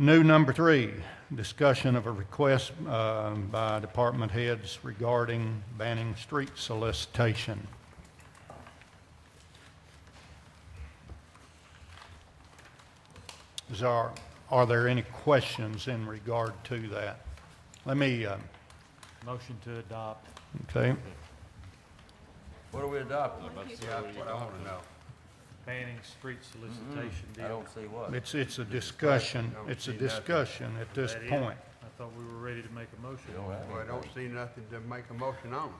New number 3, discussion of a request by department heads regarding banning street solicitation. Are there any questions in regard to that? Let me, Motion to adopt. okay, What are we adopting? Yeah, that's what I want to know. Banning street solicitation I deal. don't see what. it's a discussion, it's a discussion at this That is- point. I thought we were ready to make a motion. You don't have Well, I don't see nothing to make a motion on.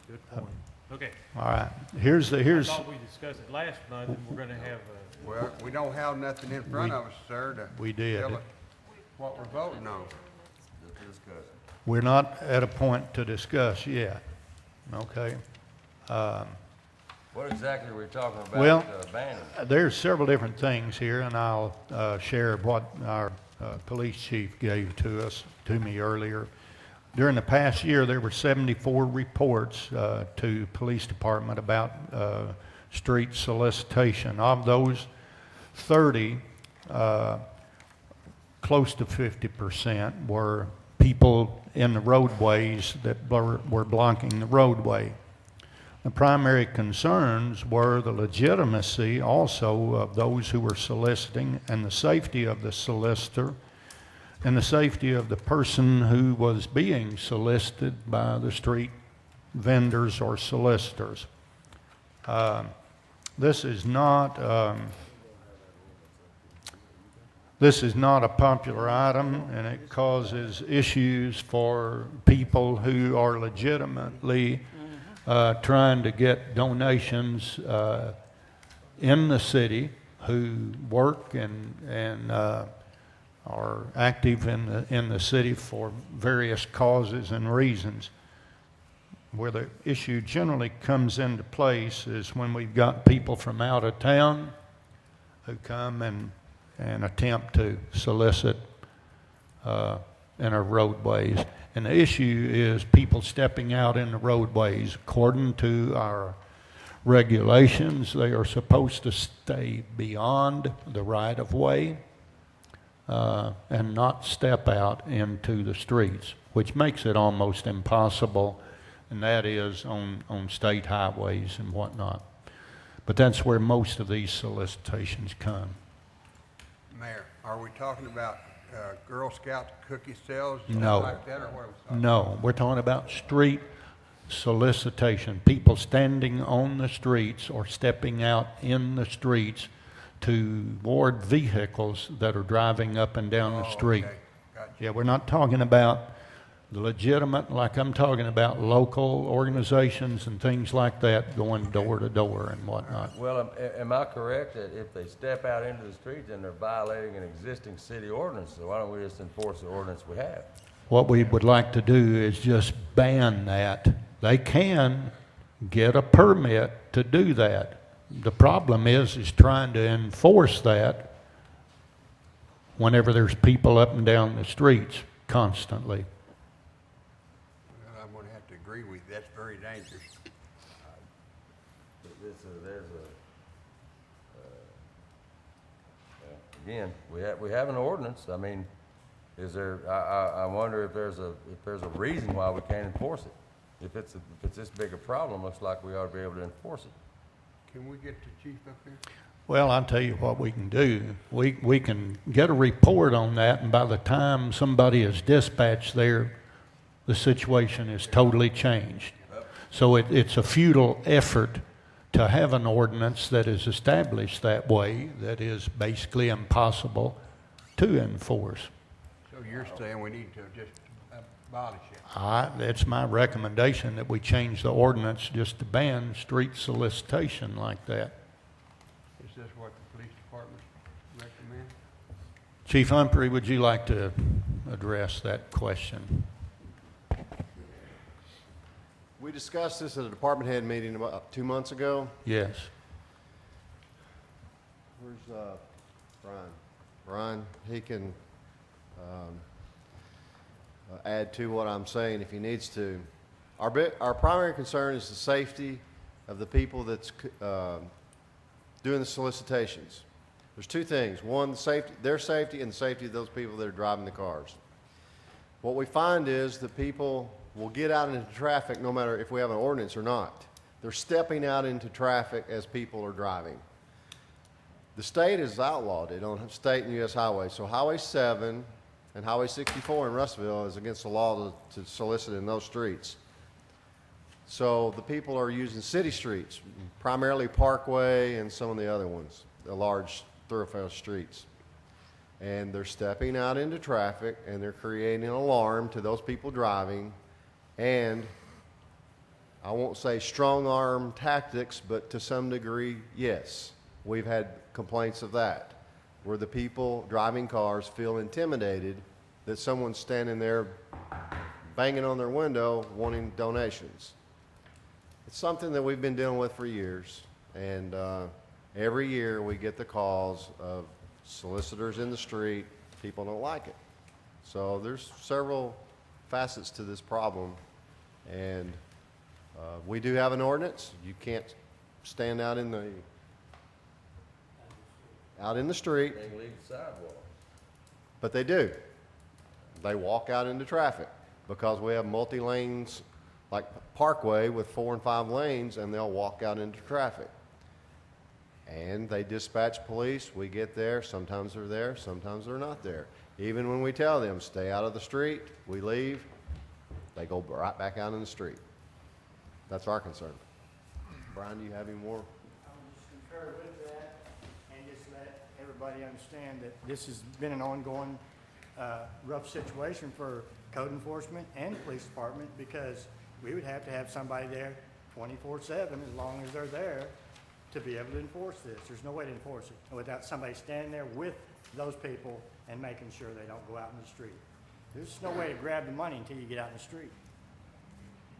Good point. Okay. All right, here's, I thought we discussed it last month, and we're gonna have Well, we don't have nothing in front of us, sir, to we did. tell us what we're voting on. Just discuss. We're not at a point to discuss yet, okay? What exactly are we talking about Well, banning? There's several different things here, and I'll share what our police chief gave to me earlier. During the past year, there were 74 reports to police department about street solicitation. Of those, 30, close to 50%, were people in the roadways that were blocking the roadway. The primary concerns were the legitimacy also of those who were soliciting and the safety of the solicitor and the safety of the person who was being solicited by the street vendors or solicitors. This is not a popular item, and it causes issues for people who are legitimately trying to get donations in the city, who work and are active in the city for various causes and reasons. Where the issue generally comes into place is when we've got people from out of town who come and attempt to solicit in our roadways. And the issue is people stepping out in the roadways. According to our regulations, they are supposed to stay beyond the right-of-way and not step out into the streets, which makes it almost impossible, and that is on state highways and whatnot. But that's where most of these solicitations come. Mayor, are we talking about Girl Scout cookie sales? No. Stuff like that, or what are we talking? No, we're talking about street solicitation, people standing on the streets or stepping out in the streets toward vehicles that are driving up and down the street. Okay, gotcha. Yeah, we're not talking about the legitimate, like I'm talking about local organizations and things like that going door to door and whatnot. Well, am I correct that if they step out into the street, then they're violating an existing city ordinance? So why don't we just enforce the ordinance we have? What we would like to do is just ban that. They can get a permit to do that. The problem is trying to enforce that whenever there's people up and down the streets constantly. Well, I'm going to have to agree with you. That's very dangerous. Again, we have an ordinance. I mean, is there? I wonder if there's a reason why we can't enforce it. If it's this big a problem, looks like we ought to be able to enforce it. Can we get the chief up here? Well, I'll tell you what we can do. We can get a report on that, and by the time somebody is dispatched there, the situation is totally changed. So it's a futile effort to have an ordinance that is established that way that is basically impossible to enforce. So you're saying we need to just abolish it? It's my recommendation that we change the ordinance just to ban street solicitation like that. Is this what the police department recommend? Chief Humphrey, would you like to address that question? We discussed this at a department head meeting about 2 months ago. Yes. Where's Brian? Brian, he can add to what I'm saying if he needs to. Our primary concern is the safety of the people that's doing the solicitations. There's two things. One, their safety and the safety of those people that are driving the cars. What we find is that people will get out into traffic no matter if we have an ordinance or not. They're stepping out into traffic as people are driving. The state has outlawed it on state and U.S. highways. So Highway 7 and Highway 64 in Russellville is against the law to solicit in those streets. So the people are using city streets, primarily Parkway and some of the other ones, the large thoroughfare streets. And they're stepping out into traffic and they're creating an alarm to those people driving, and I won't say strong arm tactics, but to some degree, yes. We've had complaints of that, where the people driving cars feel intimidated that someone's standing there banging on their window wanting donations. It's something that we've been dealing with for years, and every year we get the calls of solicitors in the street. People don't like it. So there's several facets to this problem, and we do have an ordinance. You can't stand out in the street, Can't leave the sidewalk. but they do. They walk out into traffic because we have multi-lanes like Parkway with 4 and 5 lanes, and they'll walk out into traffic. And they dispatch police. We get there. Sometimes they're there, sometimes they're not there. Even when we tell them, stay out of the street, we leave, they go right back out in the street. That's our concern. Brian, do you have any more? I would just concur with that and just let everybody understand that this has been an ongoing rough situation for code enforcement and police department, because we would have to have somebody there 24/7 as long as they're there to be able to enforce this. There's no way to enforce it without somebody standing there with those people and making sure they don't go out in the street. There's no way to grab the money until you get out in the street.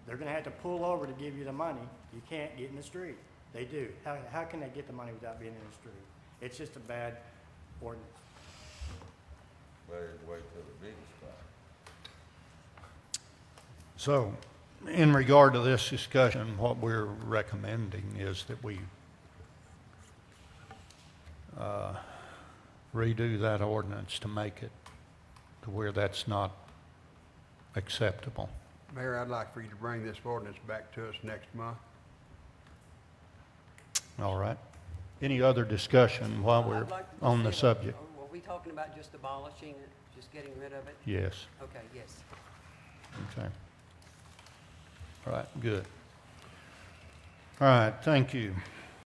They're gonna have to pull over to give you the money. You can't get in the street. They do. How can they get the money without being in the street? It's just a bad ordinance. Better to wait till the big spot. So, in regard to this discussion, what we're recommending is that we redo that ordinance to make it to where that's not acceptable. Mayor, I'd like for you to bring this ordinance back to us next month. All right? Any other discussion while we're I'd like to on the see- subject? Were we talking about just abolishing it, just getting rid of it? Yes. Okay, yes. Okay. All right, good. All right, thank you.